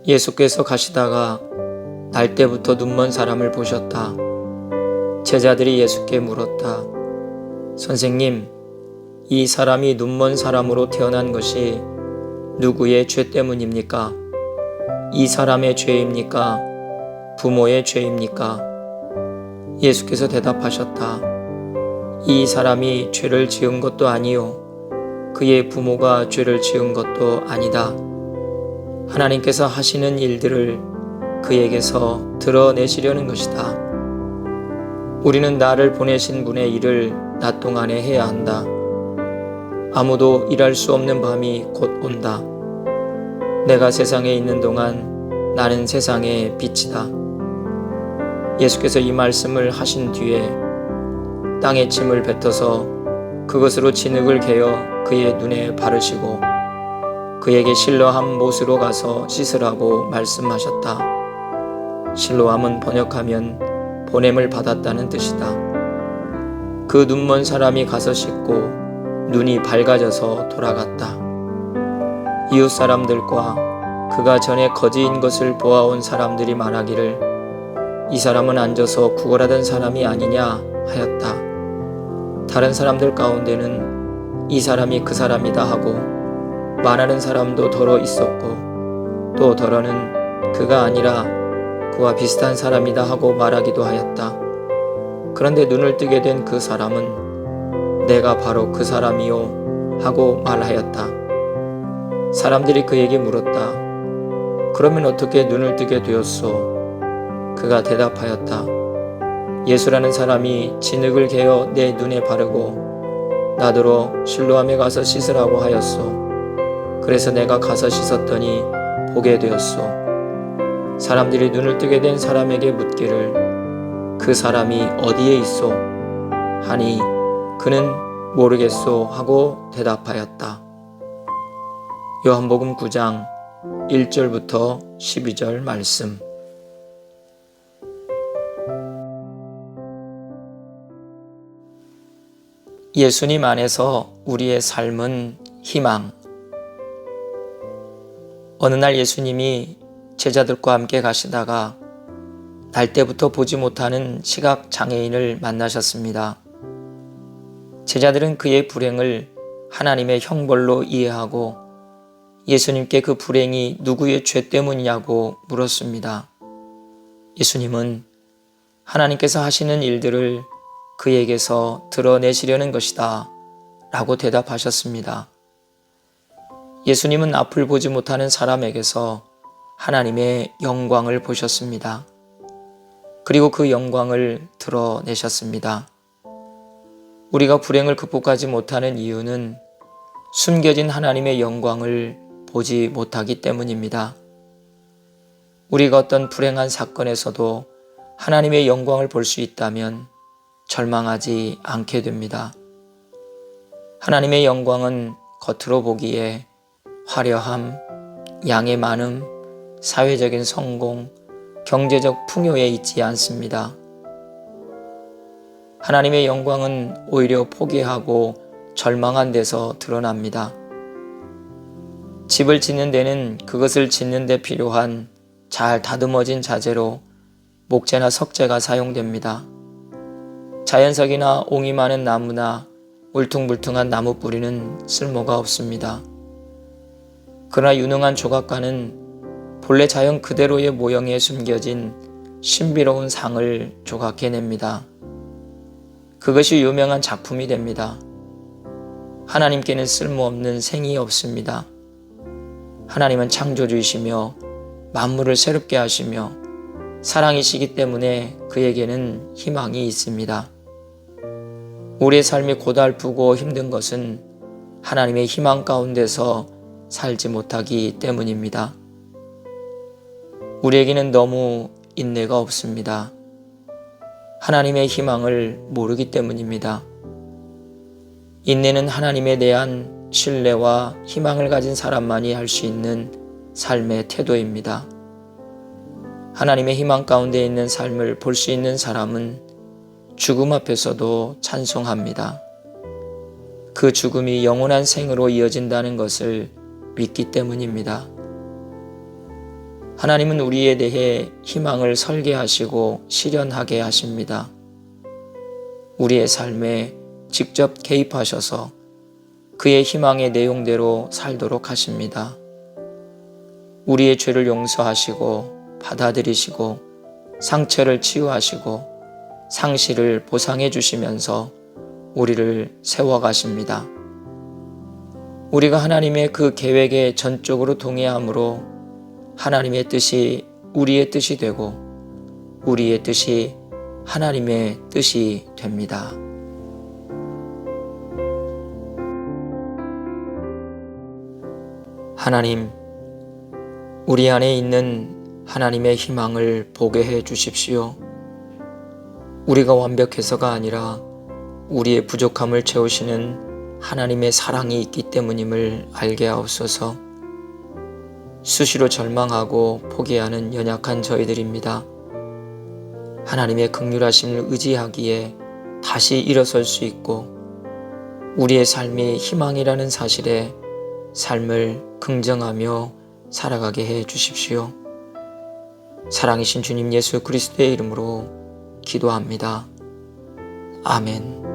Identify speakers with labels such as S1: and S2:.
S1: 예수께서 가시다가 날때부터 눈먼 사람을 보셨다. 제자들이 예수께 물었다. 선생님, 이 사람이 눈먼 사람으로 태어난 것이 누구의 죄 때문입니까? 이 사람의 죄입니까? 부모의 죄입니까? 예수께서 대답하셨다. 이 사람이 죄를 지은 것도 아니요 그의 부모가 죄를 지은 것도 아니다. 하나님께서 하시는 일들을 그에게서 드러내시려는 것이다. 우리는 나를 보내신 분의 일을 낮 동안에 해야 한다. 아무도 일할 수 없는 밤이 곧 온다. 내가 세상에 있는 동안 나는 세상의 빛이다. 예수께서 이 말씀을 하신 뒤에 땅에 침을 뱉어서 그것으로 진흙을 개어 그의 눈에 바르시고 그에게 실로암 못으로 가서 씻으라고 말씀하셨다. 실로암은 번역하면 보냄을 받았다는 뜻이다. 그 눈먼 사람이 가서 씻고 눈이 밝아져서 돌아갔다. 이웃 사람들과 그가 전에 거지인 것을 보아온 사람들이 말하기를 이 사람은 앉아서 구걸하던 사람이 아니냐 하였다. 다른 사람들 가운데는 이 사람이 그 사람이다 하고 말하는 사람도 더러 있었고 또 더러는 그가 아니라 그와 비슷한 사람이다 하고 말하기도 하였다. 그런데 눈을 뜨게 된 그 사람은 내가 바로 그 사람이요 하고 말하였다. 사람들이 그에게 물었다. 그러면 어떻게 눈을 뜨게 되었소? 그가 대답하였다. 예수라는 사람이 진흙을 개어 내 눈에 바르고 나더러 실로암에 가서 씻으라고 하였소. 그래서 내가 가서 씻었더니 보게 되었소. 사람들이 눈을 뜨게 된 사람에게 묻기를 그 사람이 어디에 있소? 하니 그는 모르겠소 하고 대답하였다. 요한복음 9장 1절부터 12절 말씀. 예수님 안에서 우리의 삶은 희망. 어느 날 예수님이 제자들과 함께 가시다가 날때부터 보지 못하는 시각 장애인을 만나셨습니다. 제자들은 그의 불행을 하나님의 형벌로 이해하고 예수님께 그 불행이 누구의 죄 때문이냐고 물었습니다. 예수님은 하나님께서 하시는 일들을 그에게서 드러내시려는 것이다 라고 대답하셨습니다. 예수님은 앞을 보지 못하는 사람에게서 하나님의 영광을 보셨습니다. 그리고 그 영광을 드러내셨습니다. 우리가 불행을 극복하지 못하는 이유는 숨겨진 하나님의 영광을 보지 못하기 때문입니다. 우리가 어떤 불행한 사건에서도 하나님의 영광을 볼 수 있다면 절망하지 않게 됩니다. 하나님의 영광은 겉으로 보기에 화려함, 양의 많음, 사회적인 성공, 경제적 풍요에 있지 않습니다. 하나님의 영광은 오히려 포기하고 절망한 데서 드러납니다. 집을 짓는 데는 그것을 짓는 데 필요한 잘 다듬어진 자재로 목재나 석재가 사용됩니다. 자연석이나 옹이 많은 나무나 울퉁불퉁한 나무 뿌리는 쓸모가 없습니다. 그러나 유능한 조각가는 본래 자연 그대로의 모형에 숨겨진 신비로운 상을 조각해냅니다. 그것이 유명한 작품이 됩니다. 하나님께는 쓸모없는 생이 없습니다. 하나님은 창조주이시며 만물을 새롭게 하시며 사랑이시기 때문에 그에게는 희망이 있습니다. 우리의 삶이 고달프고 힘든 것은 하나님의 희망 가운데서 살지 못하기 때문입니다. 우리에게는 너무 인내가 없습니다. 하나님의 희망을 모르기 때문입니다. 인내는 하나님에 대한 신뢰와 희망을 가진 사람만이 할 수 있는 삶의 태도입니다. 하나님의 희망 가운데 있는 삶을 볼 수 있는 사람은 죽음 앞에서도 찬송합니다. 그 죽음이 영원한 생으로 이어진다는 것을 믿기 때문입니다. 하나님은 우리에 대해 희망을 설계하시고 실현하게 하십니다. 우리의 삶에 직접 개입하셔서 그의 희망의 내용대로 살도록 하십니다. 우리의 죄를 용서하시고 받아들이시고 상처를 치유하시고 상실을 보상해 주시면서 우리를 세워가십니다. 우리가 하나님의 그 계획에 전적으로 동의함으로 하나님의 뜻이 우리의 뜻이 되고 우리의 뜻이 하나님의 뜻이 됩니다. 하나님, 우리 안에 있는 하나님의 희망을 보게 해 주십시오. 우리가 완벽해서가 아니라 우리의 부족함을 채우시는 하나님의 사랑이 있기 때문임을 알게 하옵소서. 수시로 절망하고 포기하는 연약한 저희들입니다. 하나님의 긍휼하심을 의지하기에 다시 일어설 수 있고 우리의 삶이 희망이라는 사실에 삶을 긍정하며 살아가게 해 주십시오. 사랑이신 주님 예수 그리스도의 이름으로 기도합니다. 아멘.